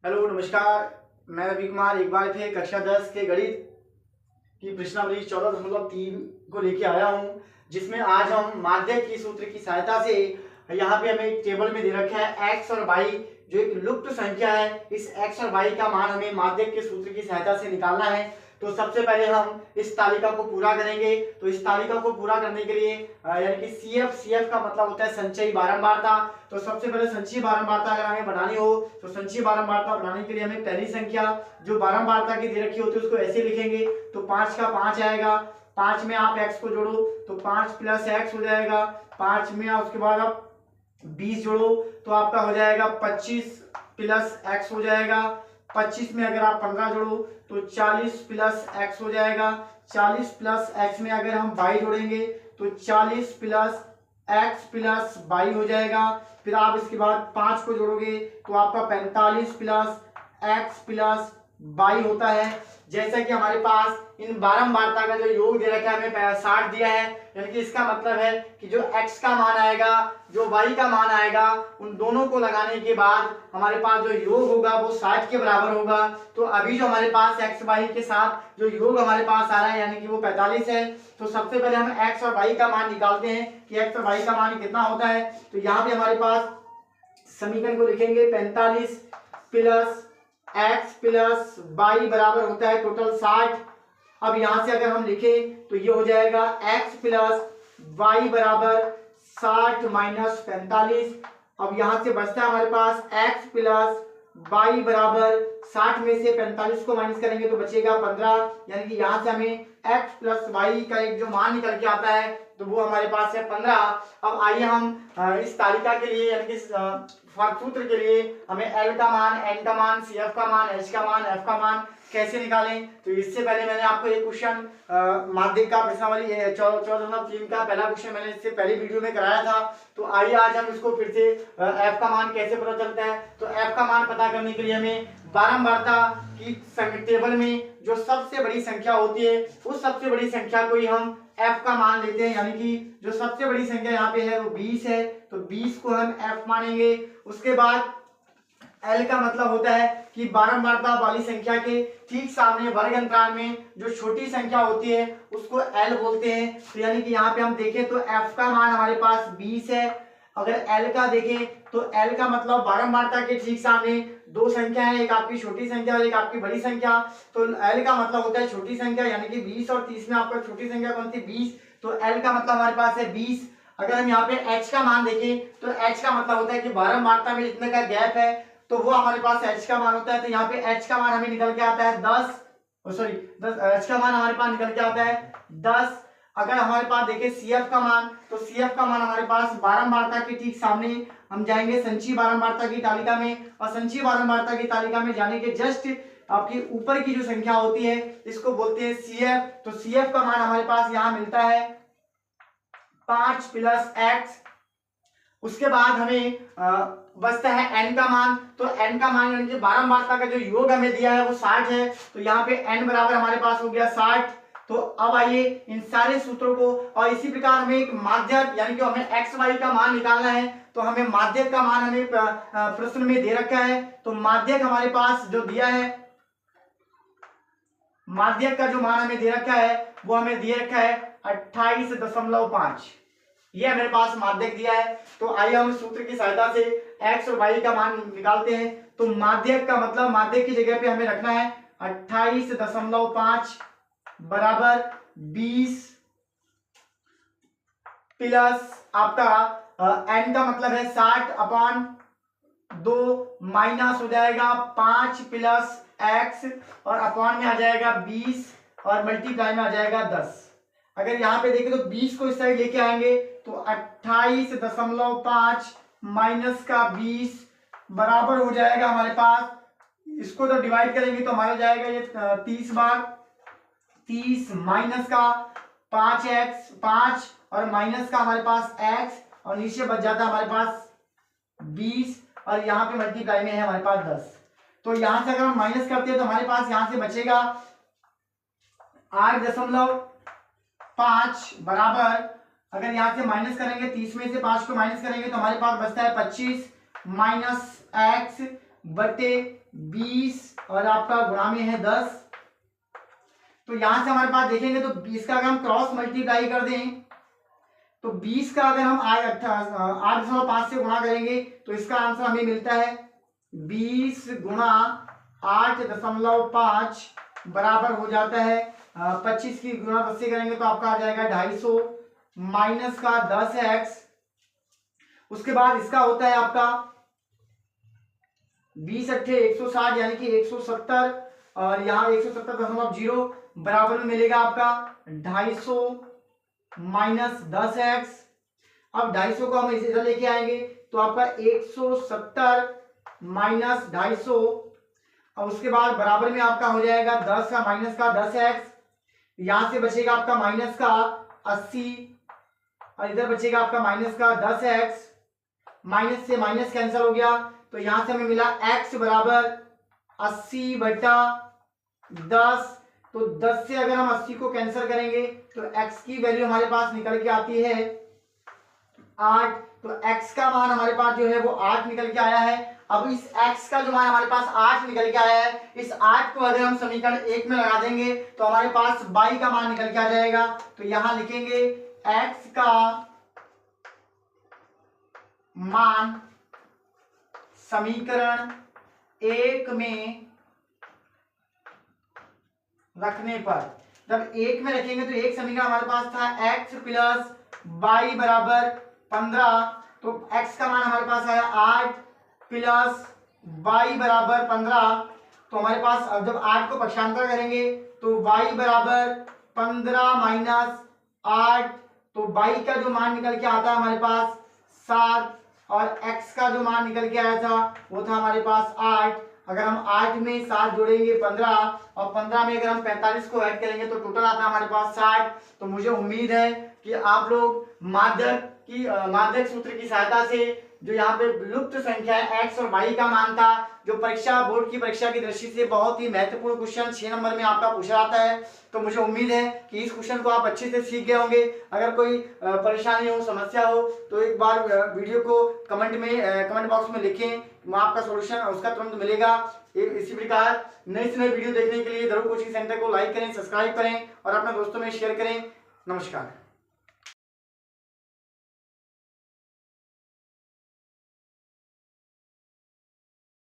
Hello नमस्कार। मैं रवि कुमार एक बार फिर कक्षा 10 के गणित की प्रश्नावली 14.3 को लेके आया हूँ, जिसमें आज हम माध्यक की सूत्र की सहायता से यहाँ पे हमें टेबल में दे रखा है x और y जो एक लुप्त संख्या है। इस x और y का मान हमें माध्यक के सूत्र की सहायता से निकालना है। तो सबसे पहले हम इस तालिका को पूरा करेंगे। तो इस तालिका को पूरा करने के लिए यानी कि CF का मतलब होता है संचयी बारंबारता। तो सबसे पहले संचयी बारंबारता अगर हमें बनानी हो तो संचयी बारंबारता बनाने के लिए हमें पहली संख्या जो बारंबारता की दे रखी होती है उसको ऐसे लिखेंगे। तो 5 का 5 आएगा, 5 में आप x को जोड़ो तो 5 + x हो जाएगा। 5 में उसके बाद आप 20 जोड़ो तो आपका हो जाएगा 25 + x हो जाएगा। 25 में अगर आप 15 जोड़ो तो 40 + x हो जाएगा। 40 + x में अगर हम y जोड़ेंगे तो 40 + x + y हो जाएगा। फिर आप इसके बाद 5 को जोड़ोगे तो आपका 45 + x + y होता है। जैसा कि हमारे पास इन बारंबारता का जो योग दे रखा है हमें 60 दिया है, यानी कि इसका मतलब है कि जो x का मान आएगा जो y का मान आएगा उन दोनों को लगाने के बाद हमारे पास जो योग होगा वो 60 के बराबर होगा। तो अभी जो हमारे पास x y के साथ जो योग हमारे पास आ रहा है यानी कि वो 45 है। तो सबसे पहले हम x और y का मान निकालते हैं कि x और y का मान कितना होता है। तो यहाँ पे हमारे पास समीकरण को लिखेंगे 45 + x + y बराबर होता है टोटल 60। अब यहां से अगर हम लिखें तो ये हो जाएगा x + y बराबर 60 - 45। अब यहां से बचता है हमारे पास x + y बराबर 60 में से 45 को माइनस करेंगे तो बचेगा 15, यानी कि यहां से हमें x + y का एक जो मान निकल के आता है तो वो हमारे पास है 15। अब आइए हम इस तालिका के लिए यानी कि सूत्र के लिए हमें L का मान, N का मान, CF का मान, H का मान, F का मान कैसे निकालें। तो इससे पहले मैंने आपको एक क्वेश्चन माध्यमिक का प्रश्नावली 14.3 का पहला क्वेश्चन मैंने इससे पहले वीडियो में कराया था। तो आइए आज हम इसको फिर से F का मान कैसे पता चलता है। तो F का मान पता करने के लिए हमें बारंबारता की टेबल में जो सबसे बड़ी संख्या होती है उस सबसे बड़ी संख्या को ही हम f का मान लेते हैं, यानी कि जो सबसे बड़ी संख्या यहाँ पे है वो 20 है तो 20 को हम f मानेंगे। उसके बाद L का मतलब होता है कि बारंबारता वाली संख्या के ठीक सामने वर्ग अंतराल में जो छोटी संख्या होती है उसको L बोलते हैं। तो यानी कि यहाँ पे हम देखें तो f का मान हमारे पास 20 है। अगर L का देखें तो L का मतलब बारंबारता के ठीक सामने दो संख्या है, एक आपकी छोटी संख्या और एक आपकी बड़ी संख्या। तो L का मतलब होता है छोटी संख्या, यानी कि 20 और 30 में आपका छोटी संख्या कौन सी 20, तो L का मतलब हमारे पास है 20। अगर हम यहाँ पे H का मान देखें तो H का मतलब होता है कि बारंबारता में जितने का गैप है तो वो हमारे पास H का मान होता है। तो यहाँ पे H का मान हमें निकल के आता है 10, सॉरी 10, H का मान हमारे पास निकल के आता है 10। अगर हमारे पास देखें CF का मान तो CF का मान हमारे पास बारंबारता के ठीक सामने हम जाएंगे संचयी बारंबारता की तालिका में, और संचयी बारंबारता की तालिका में जाने के जस्ट आपकी ऊपर की जो संख्या होती है इसको बोलते हैं CF। तो CF का मान हमारे पास यहाँ मिलता है 5 + x। उसके बाद हमें बचता है n का मान। तो n का मान यानी कि बारंबारता का जो योग हमें दिया है वो 60 है। तो यहाँ पे n बराबर हमारे पास हो गया 60। तो अब आइए इन सारे सूत्रों को, और इसी प्रकार हमें एक माध्यक यानी कि हमें x y का मान निकालना है। तो हमें माध्यक का मान हमें प्रश्न में दे रखा है। तो माध्यक हमारे पास जो दिया है, माध्यक का जो मान हमें दे रखा है वो हमें दे रखा है 28.5। ये मेरे पास माध्यक दिया है। तो आइए हम सूत्र की सहायता से x और y का मान निकालते हैं। तो माध्यक का मतलब माध्यक की जगह पे हमें रखना है 28.5 बराबर 20 प्लस आपका n का मतलब है 60/2 माइनस हो जाएगा 5 + x और अपॉन में आ जाएगा 20 और मल्टीप्लाई में आ जाएगा 10। अगर यहाँ पे देखें तो 20 को इस साइड लेके आएंगे तो 28.5 माइनस का 20 बराबर हो जाएगा हमारे पास, इसको तो डिवाइड करेंगे तो हमारा जाएगा ये 30 बार, 30 माइनस का 5x 5 और माइनस का हमारे पास x और नीचे बच जाता है हमारे पास 20 और यहाँ पे मल्टीप्लाई में है हमारे पास 10। तो यहां से अगर हम माइनस करते हैं तो हमारे पास यहां से बचेगा 8.5 बराबर, अगर यहां से माइनस करेंगे 30 में से 5 को माइनस करेंगे तो हमारे पास बचता है 25 माइनस x बटे 20 और आपका गुणा में है 10। तो यहां से हमारे पास देखेंगे तो 20 का अगर हम क्रॉस मल्टीप्लाई कर दें तो 20 का अगर हम 8.5 से गुणा करेंगे तो इसका आंसर हमें मिलता है 20 गुणा 8.5 बराबर हो जाता है 25 की गुणा 10 से करेंगे तो आपका आ जाएगा 250 माइनस का 10x। उसके बाद इसका होता है आपका 20 अट्ठे 160 यानी कि 170 और यहाँ 170.0 बराबर में मिलेगा आपका 250 माइनस 10x। अब 250 को हम इधर लेके आएंगे तो आपका 170 माइनस 250 और उसके बाद बराबर में आपका हो जाएगा 10 का माइनस का 10x। यहां से बचेगा आपका माइनस का 80 और इधर बचेगा आपका माइनस का 10x। माइनस से माइनस कैंसिल हो गया तो यहां से हमें मिला x बराबर 80/10। तो 10 से अगर हम 80 को कैंसिल करेंगे तो x की वैल्यू हमारे पास निकल के आती है 8। तो x का मान हमारे पास जो है वो 8 निकल के आया है। अब इस x का जो मान हमारे पास 8 निकल के आया है, इस 8 को अगर हम समीकरण 1 में लगा देंगे तो हमारे पास y का मान निकल के आ जाएगा। तो यहां लिखेंगे x का मान समीकरण 1 में रखने पर, जब 1 में रखेंगे तो एक समीकरण हमारे पास था x प्लस y बराबर 15। तो x का मान हमारे पास आया 8 प्लस y बराबर 15। तो हमारे पास अब जब 8 को पक्षांतर करेंगे तो y बराबर 15 माइनस 8। तो y का जो मान निकल के आता है हमारे पास 7 और x का जो मान निकल के आया था वो था हमारे पास 8। अगर हम 8 में 7 जोड़ेंगे 15 और 15 में अगर हम 45 को ऐड करेंगे तो टोटल आता है हमारे पास 60। तो मुझे उम्मीद है कि आप लोग माध्यक सूत्र की सहायता से जो यहाँ पे लुप्त संख्या है x और y का मान था, जो बोर्ड की परीक्षा की दृष्टि से बहुत ही महत्वपूर्ण क्वेश्चन 6 नंबर में आपका पूछा जाता है। तो मुझे उम्मीद है कि इस क्वेश्चन को आप अच्छे से सीख गए होंगे। अगर कोई परेशानी हो, समस्या हो तो एक बार वीडियो को कमेंट बॉक्स में लिखें, मैं आपका सॉल्यूशन उसका तुरंत मिलेगा। इसी प्रकार नई से नई वीडियो देखने के लिए ध्रुव कोचिंग सेंटर को लाइक करें, सब्सक्राइब करें और अपने दोस्तों में शेयर करें। नमस्कार।